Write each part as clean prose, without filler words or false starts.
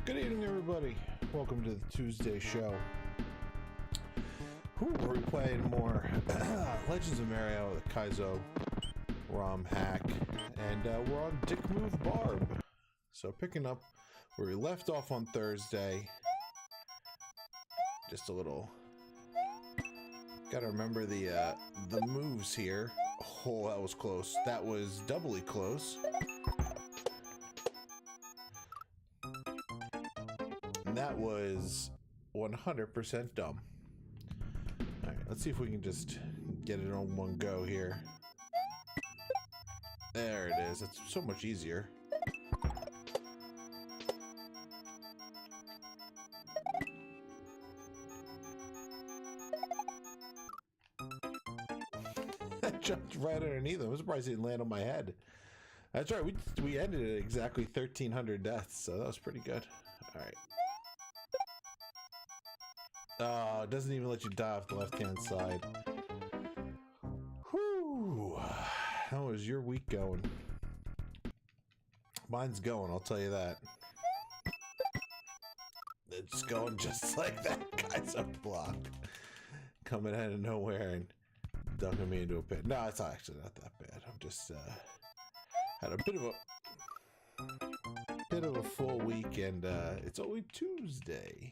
Good evening, everybody. Welcome to the Tuesday show. We're playing more Legends of Mario, the Kaizo ROM hack, and we're on Dick Move Barb. So picking up where we left off on Thursday. Just a little. Got to remember the moves here. Oh, that was close. That was doubly close. And that was 100% dumb. Alright, let's see if we can just get it on one go here. There it is. It's so much easier. I jumped right underneath him. I'm surprised he didn't land on my head. That's right. We ended at exactly 1,300 deaths, so that was pretty good. Alright. Oh, it doesn't even let you die off the left-hand side. Whew. How was your week going? Mine's going, I'll tell you that. It's going just like that guy's up block. Coming out of nowhere and dunking me into a pit. No, it's actually not that bad. I'm just, had a bit of a full week, and it's only Tuesday.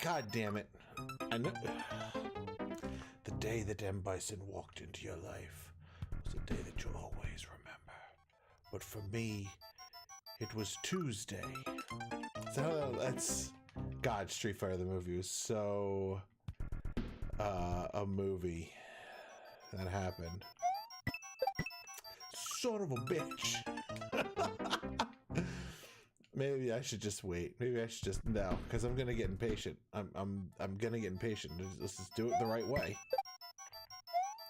God damn it. I know. The day that M. Bison walked into your life was a day that you'll always remember. But for me, it was Tuesday. So that's... God, Street Fighter the movie was so... a movie that happened. Son of a bitch. Maybe I should just wait. Maybe I should just no, because I'm gonna get impatient. I'm gonna get impatient. Let's just do it the right way.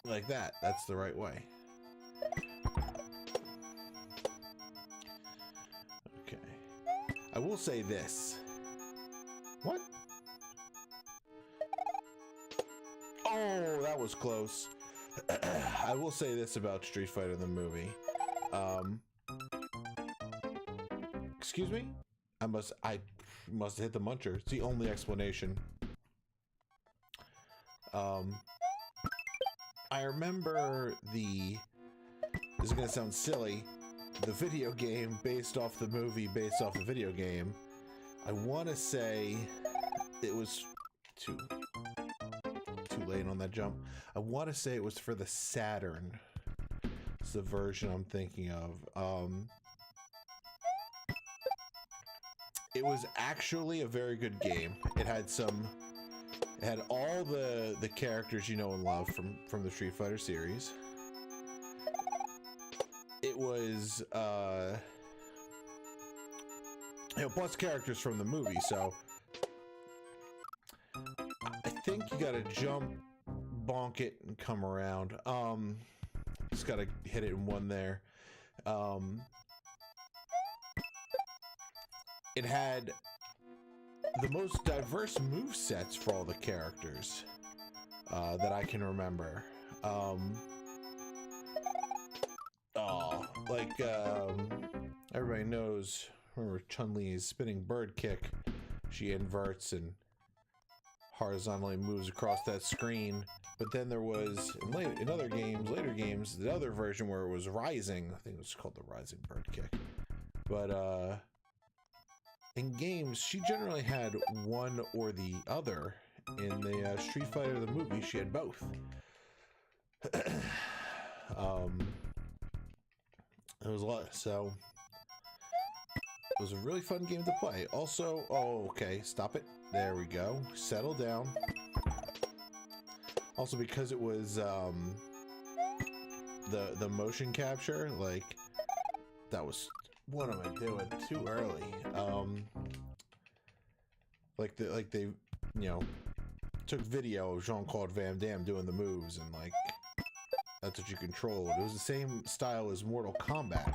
Like that. That's the right way. Okay. I will say this. What? Oh, that was close. I will say this about Street Fighter the movie. Excuse me? I must have hit the muncher. It's the only explanation. I remember this is gonna sound silly, the video game based off the movie based off the video game. I want to say it was too late on that jump. I want to say it was for the Saturn. It's the version I'm thinking of. It was actually a very good game. It had all the characters you know and love from the Street Fighter series. It was plus characters from the movie, so I think you gotta jump, bonk it, and come around. Just gotta hit it in one there. It had the most diverse movesets for all the characters that I can remember. Everybody knows, remember Chun-Li's spinning bird kick. She inverts and horizontally moves across that screen. But then there was, in later games, the other version where it was rising. I think it was called the rising bird kick. But, in games, she generally had one or the other. In the Street Fighter the movie, she had both. It was a lot, so it was a really fun game to play. Also, oh, okay, stop it. There we go. Settle down. Also, because it was the motion capture, like that was. What am I doing? Too early. Like they, you know, took video of Jean-Claude Van Damme doing the moves, and like that's what you controlled. It was the same style as Mortal Kombat,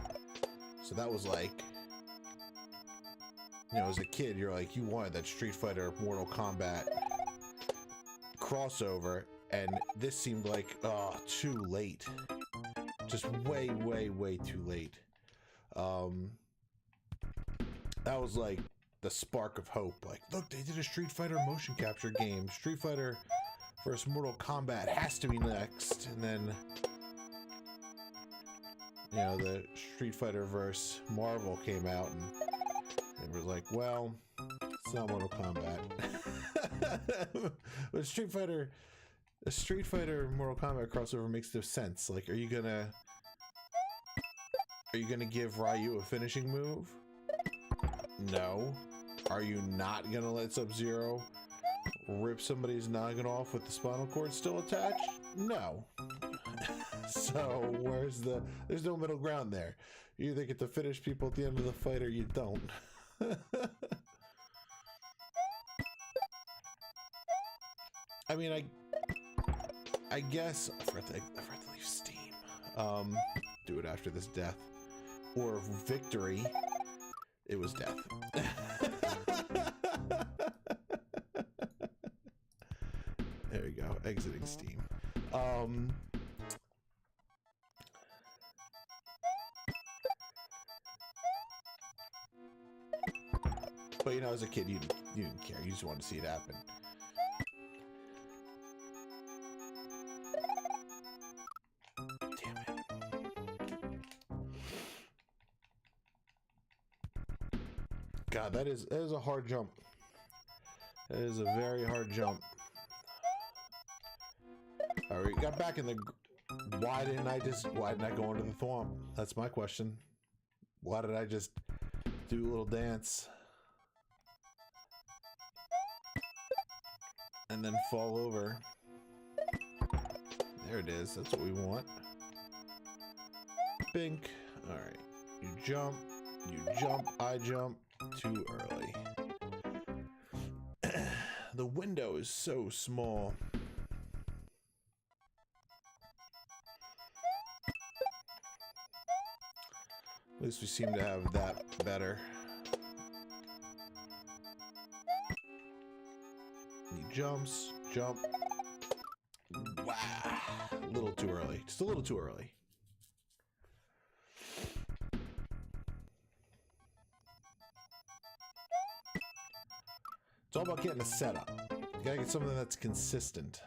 so that was like, you know, as a kid, you're like, you wanted that Street Fighter Mortal Kombat crossover, and this seemed like too late. Just way, way, way too late. That was like the spark of hope. Like, look, they did a Street Fighter motion capture game. Street Fighter versus Mortal Kombat has to be next. And then, you know, the Street Fighter versus Marvel came out, and it was like, well, it's not Mortal Kombat. But a Street Fighter Mortal Kombat crossover makes no sense. Like, are you gonna give Ryu a finishing move? No. Are you not gonna let Sub-Zero rip somebody's noggin off with the spinal cord still attached? No. So there's no middle ground there. You either get to finish people at the end of the fight or you don't. I mean, I guess I forgot to leave Steam. Do it after this death or victory. It was death. There we go. Exiting Steam. But you know, as a kid, you didn't care. You just wanted to see it happen. Damn it. God, that is a hard jump. That is a very hard jump. All right, got back in the. Why didn't I go into the thwomp? That's my question. Why did I just do a little dance and then fall over? There it is. That's what we want. Bink. All right. You jump. I jump. Too early. The window is so small. At least we seem to have that better. He jumps, jump. Wow. A little too early. Just a little too early. It's all about getting a setup. You gotta get something that's consistent.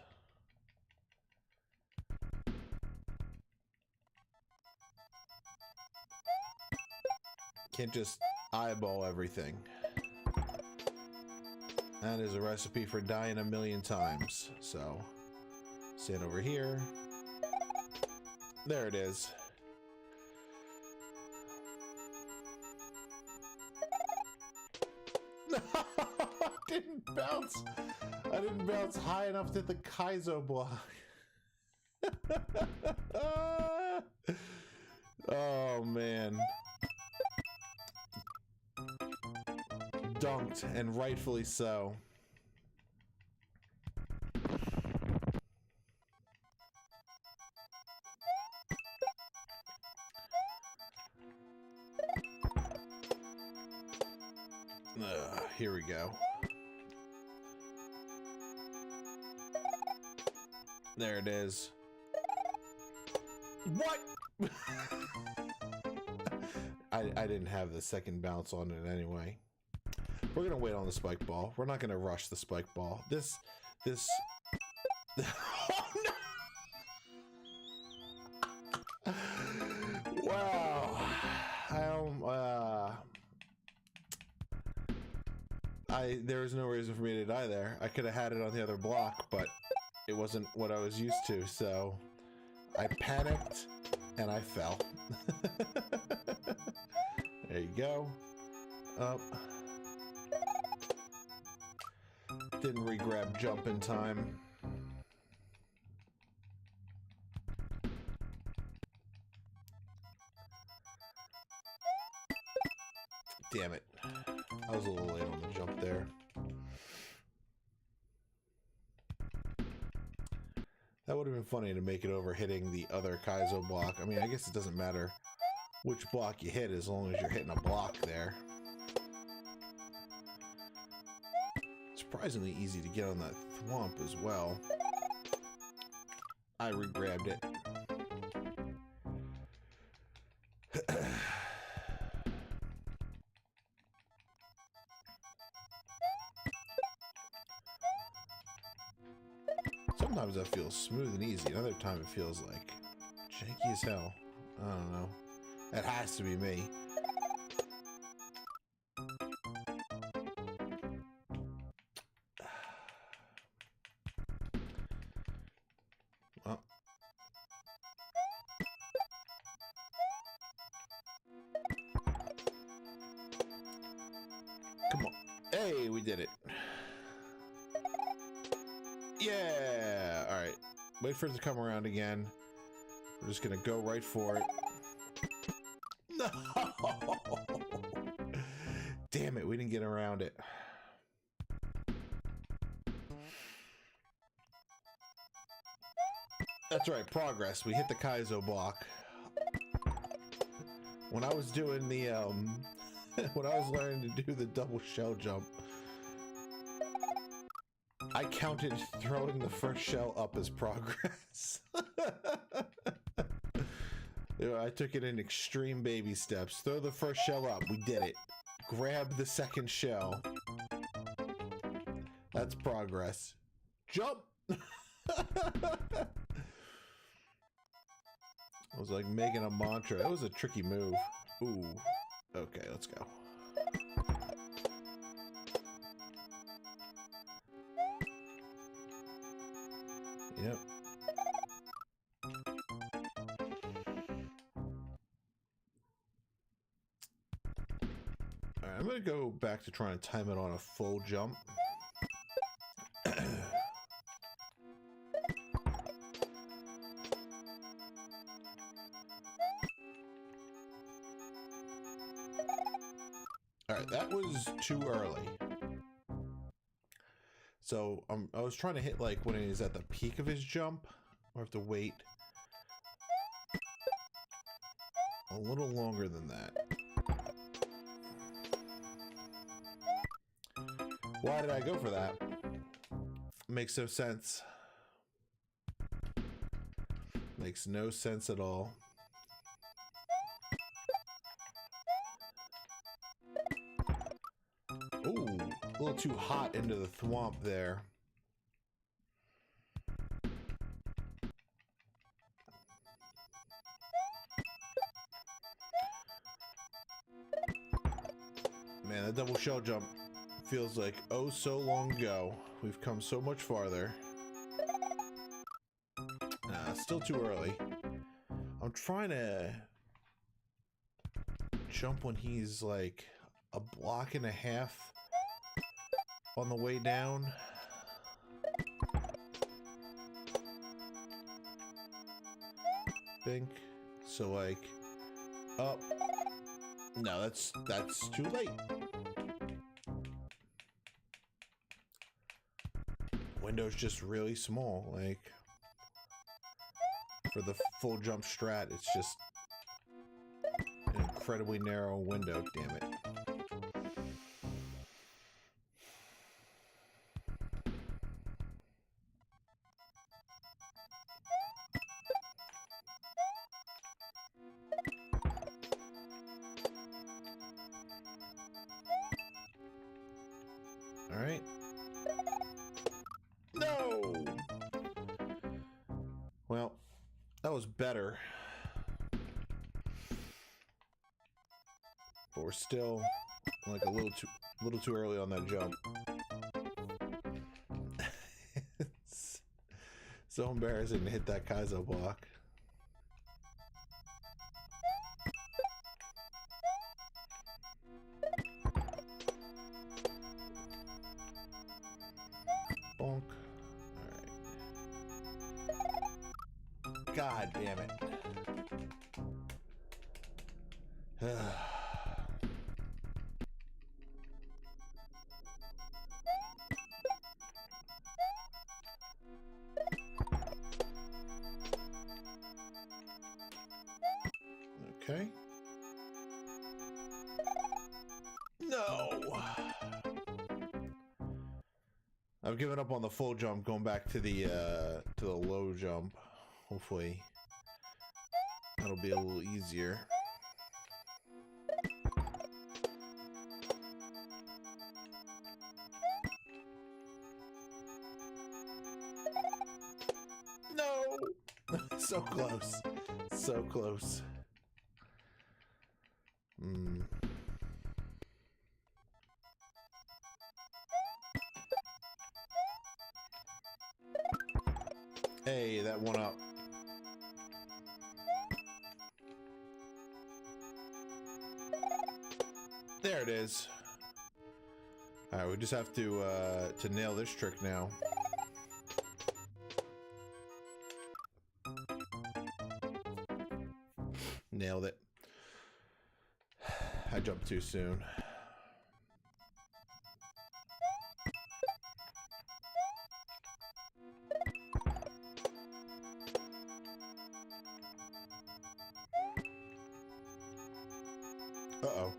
Can't just eyeball everything. That is a recipe for dying a million times. So, stand over here. There it is. No, I didn't bounce. I didn't bounce high enough to hit the Kaizo block. Oh man. Dunked, and rightfully so. Here we go. There it is. What? I didn't have the second bounce on it anyway. We're gonna wait on the spike ball. We're not gonna rush the spike ball. This. Oh no! Wow. There was no reason for me to die there. I could have had it on the other block, but it wasn't what I was used to, so I panicked and I fell. There you go. Up. Didn't re-grab jump in time. Damn it. I was a little late on the jump there. That would have been funny to make it over hitting the other Kaizo block. I mean, I guess it doesn't matter which block you hit as long as you're hitting a block there. Surprisingly easy to get on that thwomp as well. I re-grabbed it. that feels smooth and easy. Another time it feels like janky as hell. I don't know. It has to be me. Well. Come on. Hey, we did it. Yeah. All right. Wait for it to come around again. We're just gonna go right for it. No. Damn it, we didn't get around it. That's right, progress. We hit the Kaizo block. When I was doing the when I was learning to do the double shell jump, I counted throwing the first shell up as progress. You know, I took it in extreme baby steps. Throw the first shell up. We did it. Grab the second shell. That's progress. Jump! It was like making a mantra. It was a tricky move. Ooh. Okay, let's go. Yep. Alright, I'm gonna go back to trying to time it on a full jump. Alright, that was too early. So I was trying to hit like when he's at the peak of his jump. I have to wait a little longer than that. Why did I go for that? Makes no sense. Makes no sense at all. Ooh, a little too hot into the thwomp there. Man, that double shell jump feels like oh so long ago. We've come so much farther. Nah, still too early. I'm trying to jump when he's like a block and a half on the way down. Think so, like up. No, that's too late. Window's just really small. Like for the full jump strat, it's just an incredibly narrow window. Damn it. All right. No. Well, that was better. But we're still like a little too early on that jump. It's so embarrassing to hit that Kaizo block. Bonk. Alright. God damn it. Okay. No. I've given up on the full jump, going back to the low jump. Hopefully that'll be a little easier. So close. So close. Hey, that one up. There it is. All right, we just have to nail this trick now. Nailed it. I jumped too soon. Uh-oh.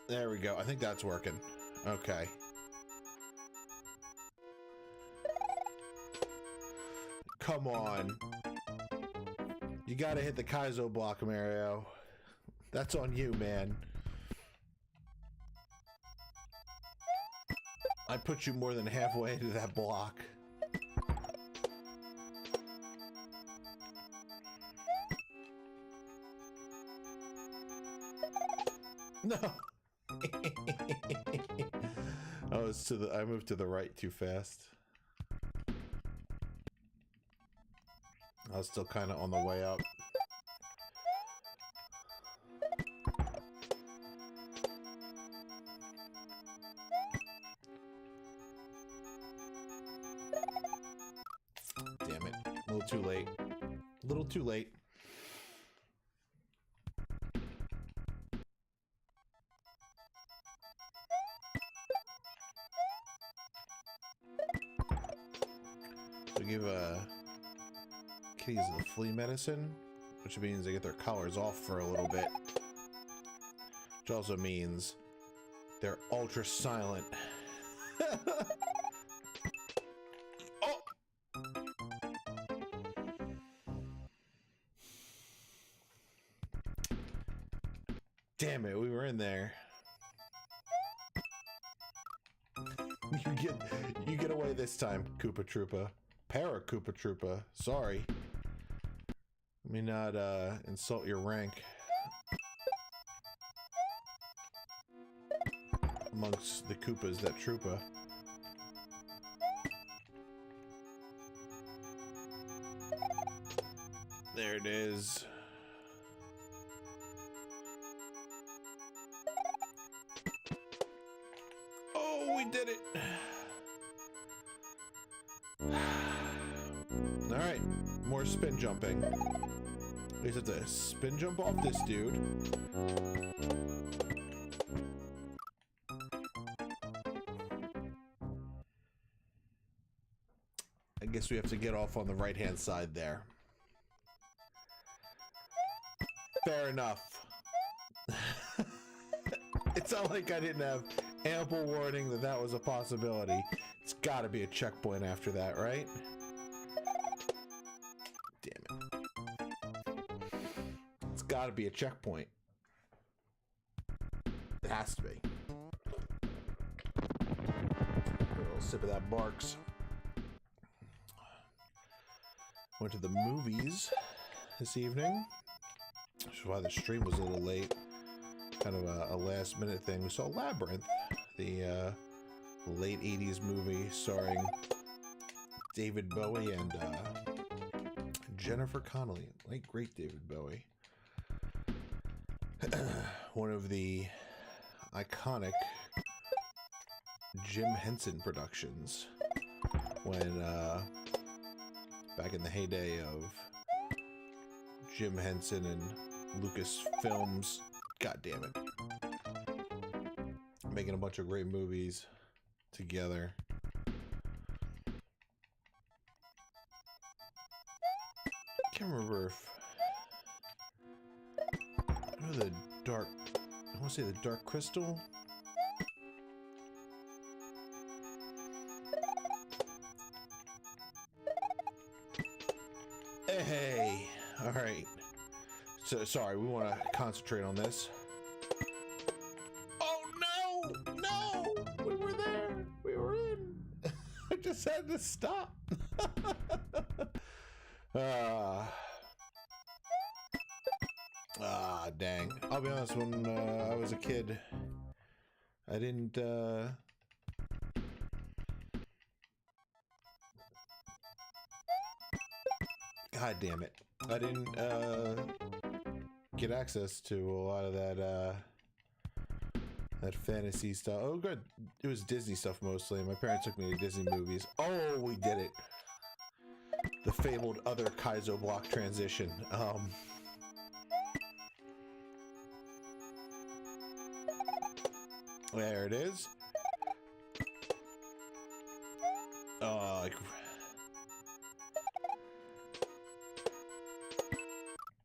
There we go. I think that's working. Okay. Come on. You gotta hit the Kaizo block, Mario. That's on you, man. I put you more than halfway to that block. No. I moved to the right too fast. I was still kind of on the way up. Damn it. A little too late. A little too late. So give kitties the flea medicine, which means they get their collars off for a little bit. Which also means they're ultra silent. Oh! Damn it, we were in there. You get away this time, Koopa Troopa. Para Koopa Troopa. Sorry. Let me not insult your rank amongst the Koopas that Troopa. There it is. Oh, we did it. All right, more spin jumping. We just have to spin jump off this dude. I guess we have to get off on the right-hand side there. Fair enough. It's not like I didn't have ample warning that that was a possibility. It's got to be a checkpoint after that, right? Damn it. It's got to be a checkpoint. It has to be. A little sip of that Barks. Went to the movies this evening, which is why the stream was a little late. Kind of a last minute thing. We saw Labyrinth, the late 80s movie starring David Bowie and Jennifer Connelly. Late great David Bowie. One of the iconic Jim Henson productions when back in the heyday of Jim Henson and Lucasfilms. God damn it. Making a bunch of great movies together. Can't remember if I know I want to say the Dark Crystal. Hey, all right. So sorry, we want to concentrate on this. Oh no, no, we were there, we were in. I just had to stop. Dang. I'll be honest, when I was a kid, I didn't, God damn it. I didn't, get access to a lot of that, that fantasy stuff. Oh, good. It was Disney stuff mostly. My parents took me to Disney movies. Oh, we did it. The fabled other Kaizo block transition. There it is.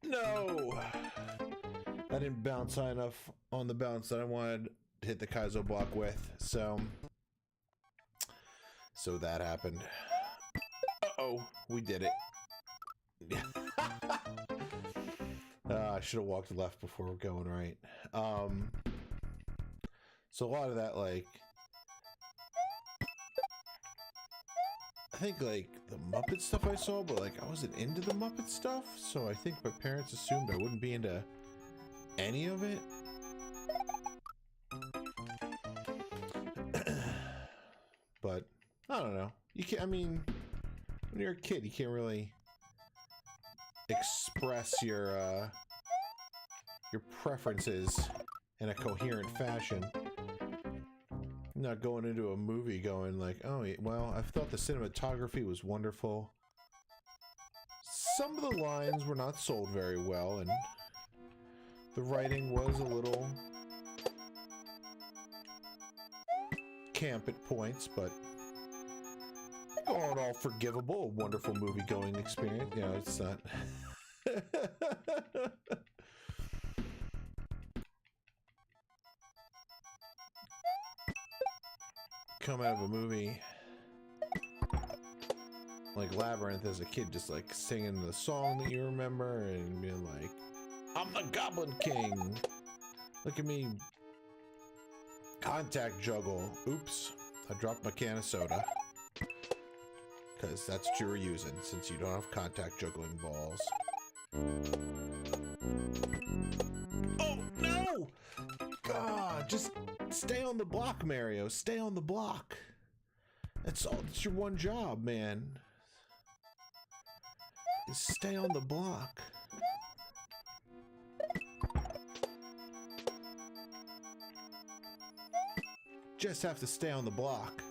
No! I didn't bounce high enough on the bounce that I wanted to hit the Kaizo block with, so that happened. Uh-oh, we did it. I should have walked left before going right. So a lot of that, like, I think, like, the Muppet stuff I saw, but, like, I wasn't into the Muppet stuff, so I think my parents assumed I wouldn't be into any of it. But, I don't know. You can't, I mean, when you're a kid, you can't really express your preferences in a coherent fashion. Not going into a movie going like, oh, well, I thought the cinematography was wonderful. Some of the lines were not sold very well, and the writing was a little camp at points, but all in all forgivable. A wonderful movie-going experience. You know, it's not... Come out of a movie like Labyrinth as a kid, just like singing the song that you remember and being like, I'm the Goblin King, look at me contact juggle. Oops, I dropped my can of soda, because that's what you were using since you don't have contact juggling balls. Oh no! God, just stay on the block, Mario. Stay on the block. That's all. It's your one job, man. Is stay on the block. Just have to stay on the block.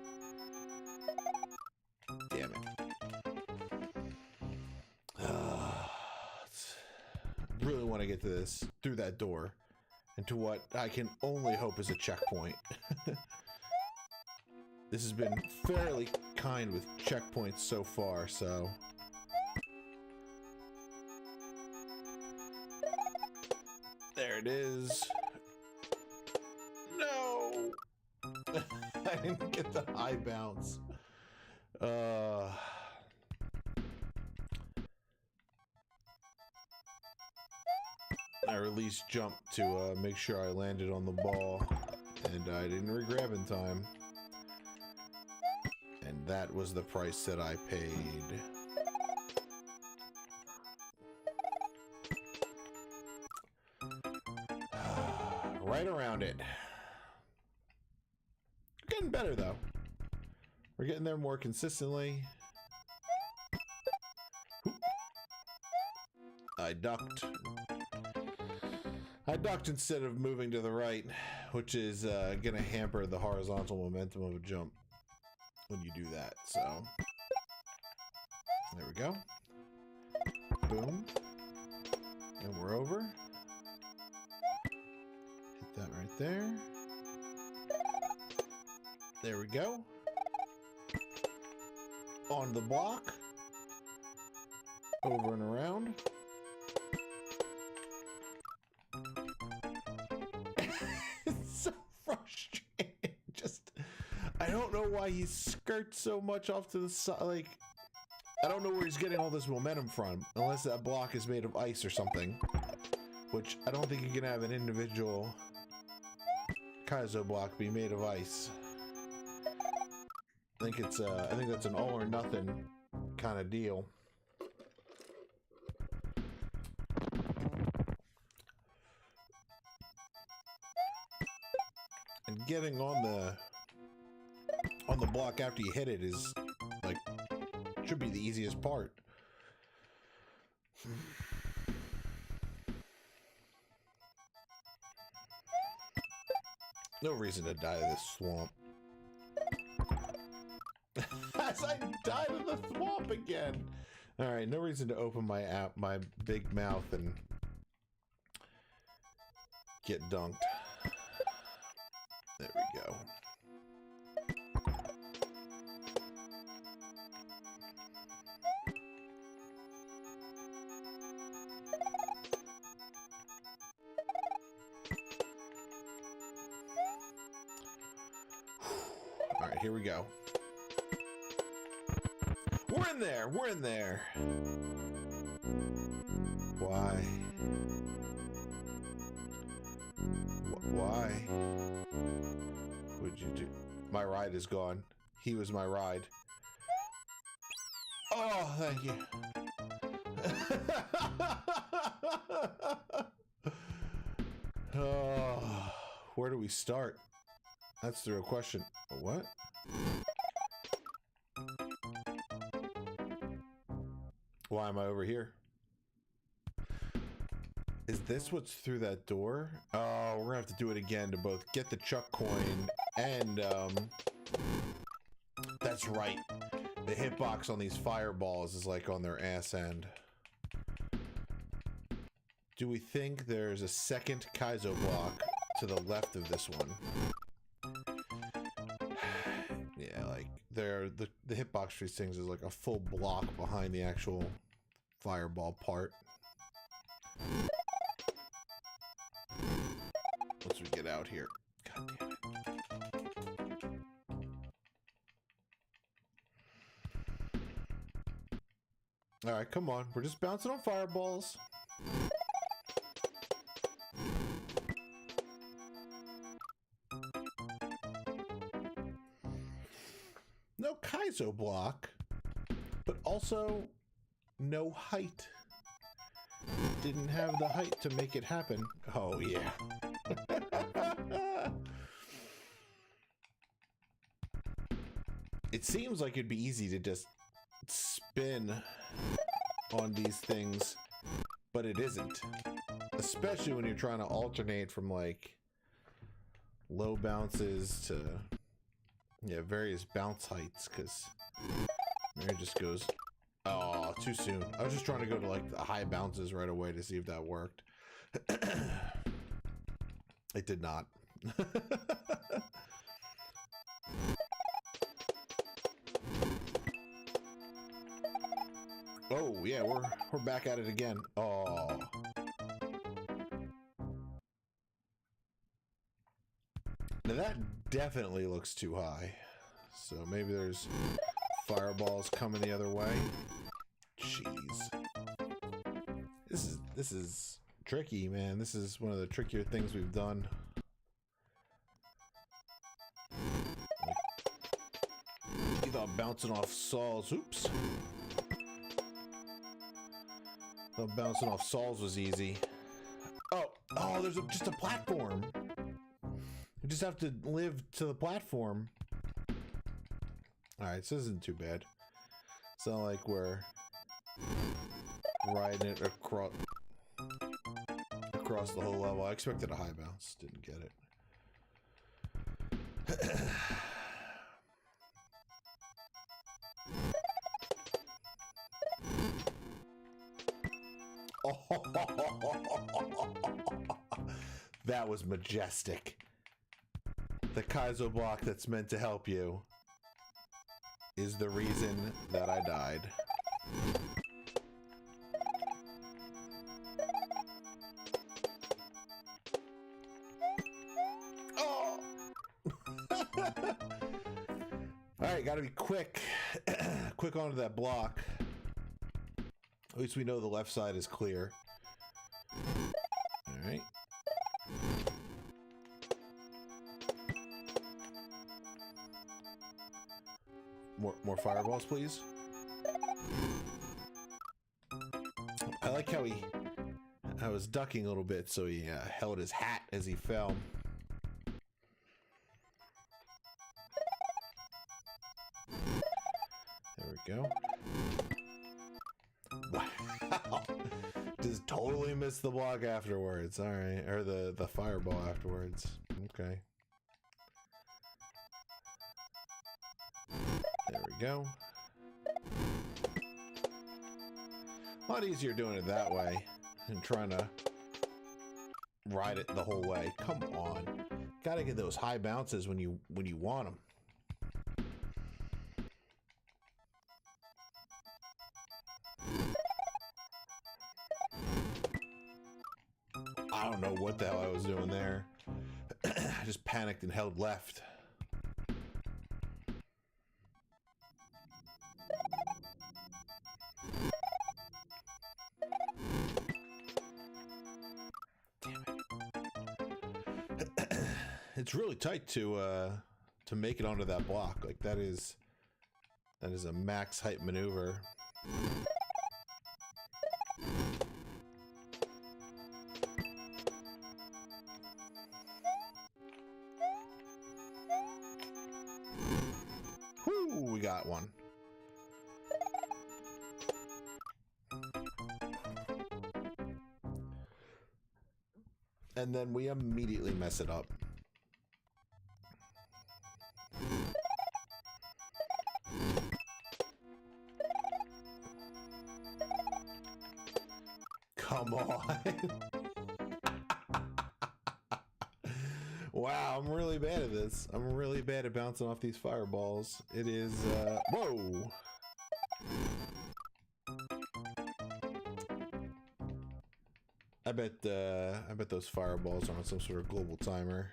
Damn it. Really want to get to this through that door. And to what I can only hope is a checkpoint. This has been fairly kind with checkpoints so far, so... There it is. No! I didn't get the high bounce. I released jump to make sure I landed on the ball, and I didn't regrab in time. And that was the price that I paid. Right around it. We're getting better, though. We're getting there more consistently. I ducked. I ducked instead of moving to the right, which is gonna hamper the horizontal momentum of a jump when you do that, so. There we go. Boom. And we're over. Hit that right there. There we go. On the block. Over and around. It's so frustrating. Just, I don't know why he skirts so much off to the side. Like, I don't know where he's getting all this momentum from, unless that block is made of ice or something. Which I don't think you can have an individual Kaizo block be made of ice. I think it's I think that's an all or nothing kind of deal. getting on the block after you hit it is like should be the easiest part. No reason to die to this swamp. As I died in the swamp again. All right, no reason to open my big mouth and get dunked. There we go. All right, here we go. We're in there. We're in there. Why? Why would you do? My ride is gone. He was my ride. Oh, thank you. Oh, where do we start? That's the real question. What? Why am I over here? Is this what's through that door? Oh, we're gonna have to do it again to both get the Chuck coin and, that's right. The hitbox on these fireballs is like on their ass end. Do we think there's a second Kaizo block to the left of this one? Yeah, like the hitbox for these things is like a full block behind the actual fireball part. Once we get out here. God damn it. Alright, come on. We're just bouncing on fireballs. No Kaizo block, but also no height. Didn't have the height to make it happen. Oh, yeah. It seems like it'd be easy to just spin on these things, but it isn't. Especially when you're trying to alternate from like low bounces to various bounce heights, because there it just goes. Oh, too soon. I was just trying to go to like the high bounces right away to see if that worked. It did not. Oh yeah, we're back at it again. Oh. Now that definitely looks too high. So maybe there's fireballs coming the other way. Jeez. This is tricky, man. This is one of the trickier things we've done. You thought bouncing off saws. Oops. Thought bouncing off saws was easy. Oh, there's just a platform. You just have to live to the platform. Alright, so this isn't too bad. It's not like we're riding it across the whole level. I expected a high bounce, didn't get it. That was majestic. The Kaizo block that's meant to help you is the reason that I died. Oh! Alright, gotta be quick. Quick onto that block. At least we know the left side is clear. Alright. More fireballs, please. I like how I was ducking a little bit, so he held his hat as he fell. Wow. Just totally missed the block afterwards. All right. Or the fireball afterwards. Okay. There we go. A lot easier doing it that way than trying to ride it the whole way. Come on. Gotta get those high bounces when you want them. I don't know what the hell I was doing there. I just panicked and held left. It's really tight to make it onto that block. Like that is a max height maneuver. Whoo, we got one. And then we immediately mess it up. Come on. Wow, I'm really bad at this. I'm really bad at bouncing off these fireballs. It is, whoa. I bet those fireballs are on some sort of global timer.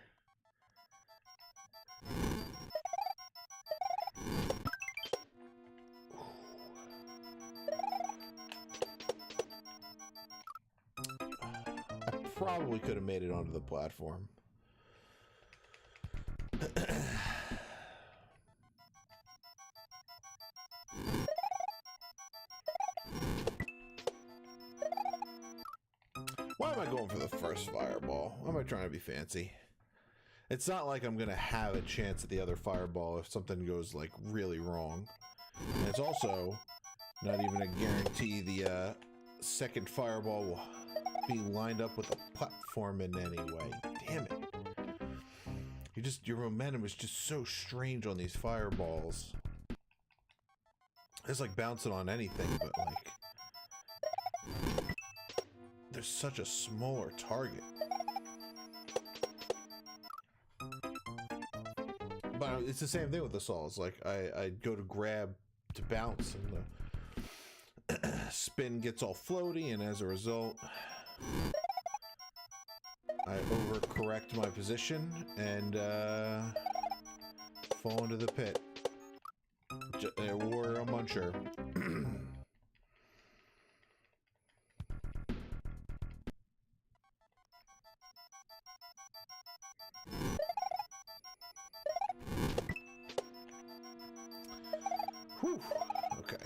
I probably could have made it onto the platform. Why am I going for the first fireball? Why am I trying to be fancy? It's not like I'm gonna have a chance at the other fireball if something goes like really wrong. And it's also not even a guarantee the second fireball will be lined up with the platform in any way. Damn it. Your momentum is just so strange on these fireballs. It's like bouncing on anything, but like there's such a smaller target. But it's the same thing with the saws. Like I go to grab to bounce and the spin gets all floaty, and as a result I overcorrect my position and fall into the pit. We're a muncher. Whew. Okay.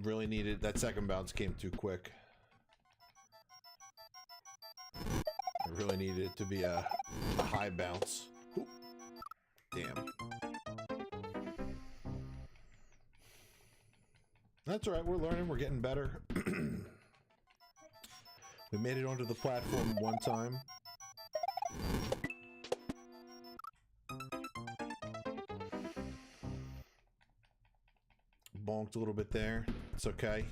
Really needed that second bounce, came too quick. I really needed it to be a high bounce. Ooh. Damn. That's all right. We're learning. We're getting better. We made it onto the platform one time. Bonked a little bit there. It's okay.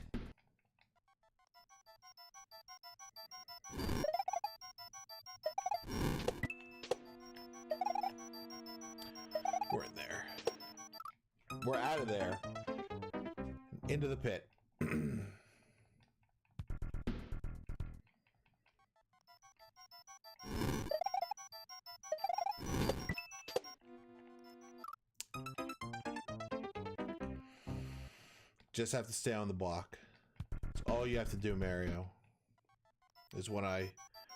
We're in there. We're out of there. Into the pit. Just have to stay on the block. That's all you have to do, Mario. Is when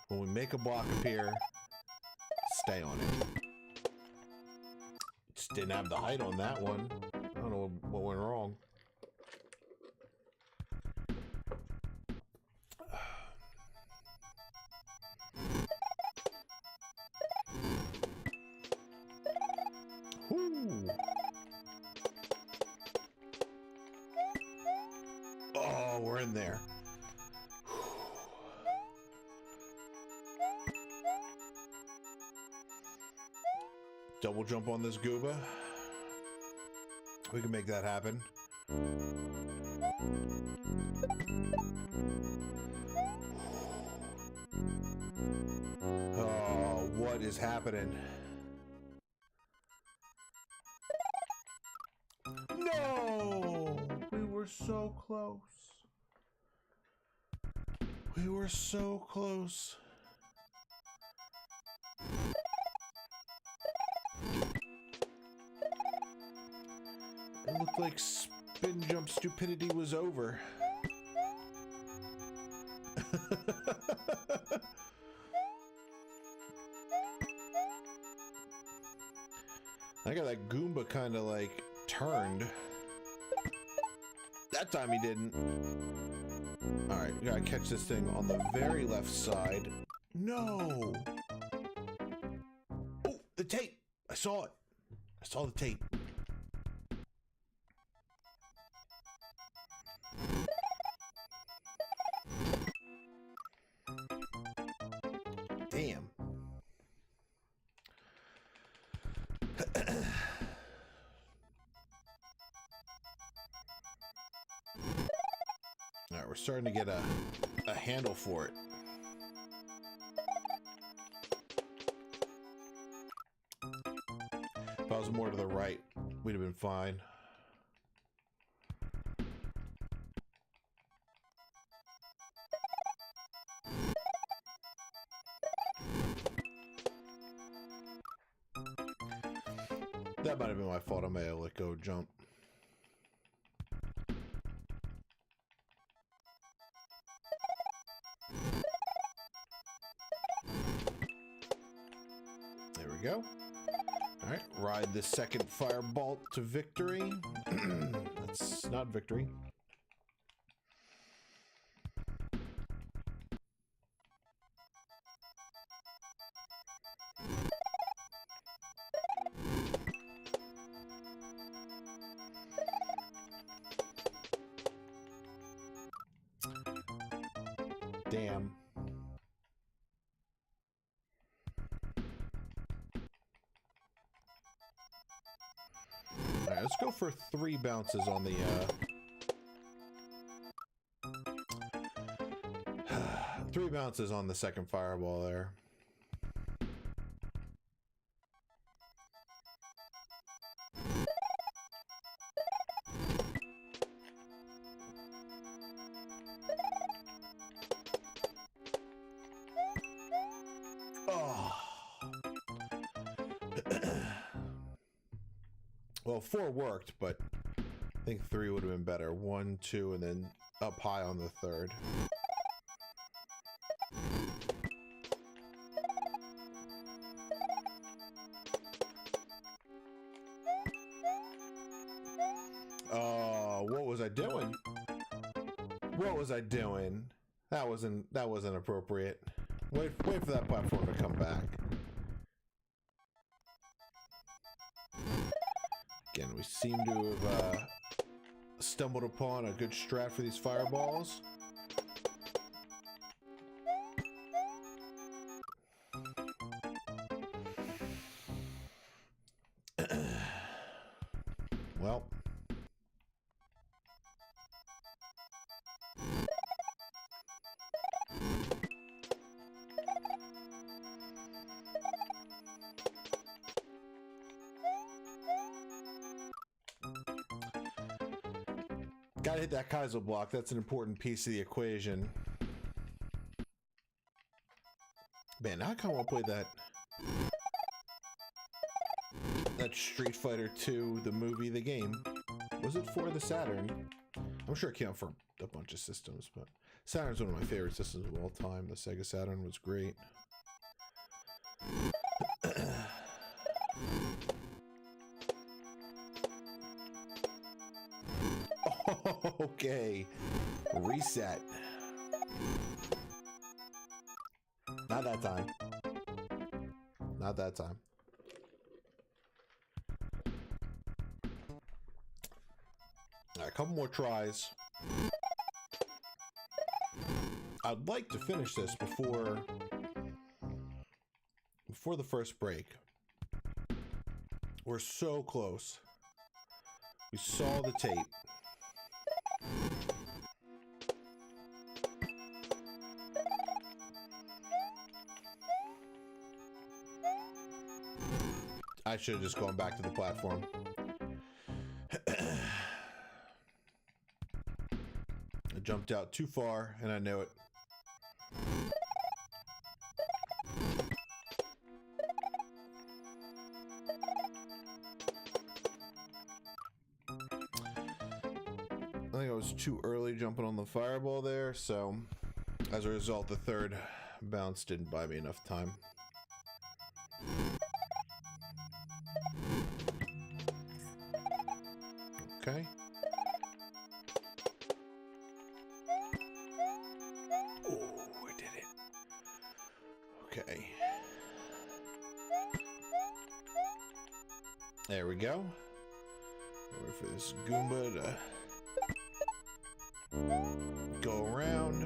we make a block appear, stay on it. Just didn't have the height on that one. I don't know what went wrong. in there. Double jump on this Gooba. We can make that happen. Oh, what is happening? No! We were so close. We were so close. It looked like spin jump stupidity was over. I got that Goomba kind of like turned. That time he didn't. Alright, we gotta catch this thing on the very left side. No! Oh, the tape! I saw it. I saw the tape. Damn. Alright, we're starting to get a handle for it. If I was more to the right, we'd have been fine. That might have been my fault. I may have let go jump. There we go. All right, ride the second fireball to victory. That's not victory. Damn. Alright, let's go for 3 bounces on the, 3 bounces on the second fireball there. Well, 4 worked, but I think 3 would have been better. 1, 2, and then up high on the third. Oh, what was I doing? What was I doing? That wasn't appropriate. Wait for that platform to come back. Again, we seem to have stumbled upon a good strat for these fireballs. Well. Gotta hit that Kaiser block. That's an important piece of the equation. Man, now I kind of want to play that Street Fighter 2, the movie, the game. Was it for the Saturn? I'm sure it came out for a bunch of systems, but Saturn's one of my favorite systems of all time. The Sega Saturn was great. Okay, reset. Not that time. Not that time. All right, a couple more tries. I'd like to finish this before the first break. We're so close. We saw the tape. I should have just gone back to the platform. I jumped out too far, and I know it. I think I was too early jumping on the fireball there, so as a result, the third bounce didn't buy me enough time. Okay. Oh, I did it. Okay. There we go. Wait for this Goomba to go around.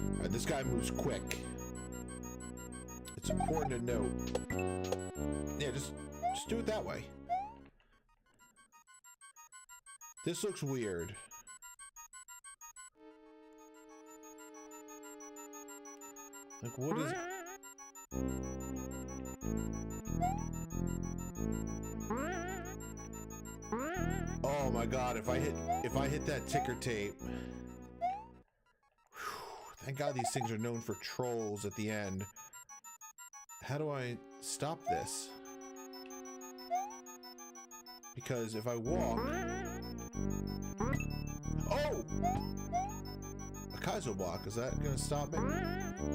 All right, this guy moves quick. It's important to note. Yeah, just do it that way. This looks weird. Like, what is it? Oh my god, if I hit that ticker tape. Whew, thank god these things are known for trolls at the end. How do I stop this? Because if I walk... Oh! A Kaizo block, is that gonna stop me?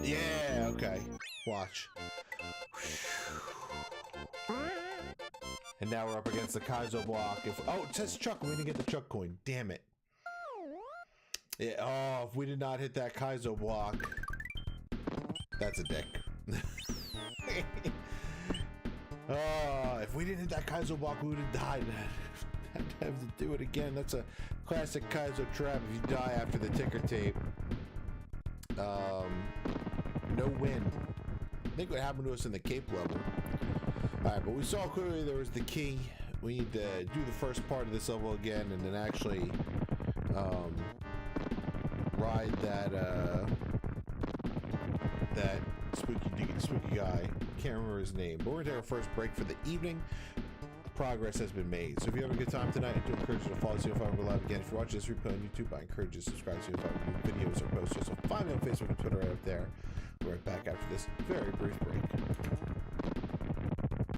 Yeah, okay. Watch. And now we're up against the Kaizo block. Oh, it says Chuck. We didn't get the Chuck coin. Damn it. Yeah, oh, if we did not hit that Kaizo block, that's a dick. Oh, if we didn't hit that Kaizo block, we would have died. I'd have to do it again. That's a classic Kaizo trap. If you die after the ticker tape, no win. I think what happened to us in the Cape level. Alright, but we saw clearly there was the key. We need to do the first part of this level again and then actually ride that that spooky guy. Can't remember his name, but we're gonna take our first break for the evening. Progress has been made. So if you have a good time tonight, I do encourage you to follow us if I live again. If you're watching this replay on YouTube, I encourage you to subscribe to new videos or posts. So find me on Facebook and Twitter right up there. We're right back after this very brief break.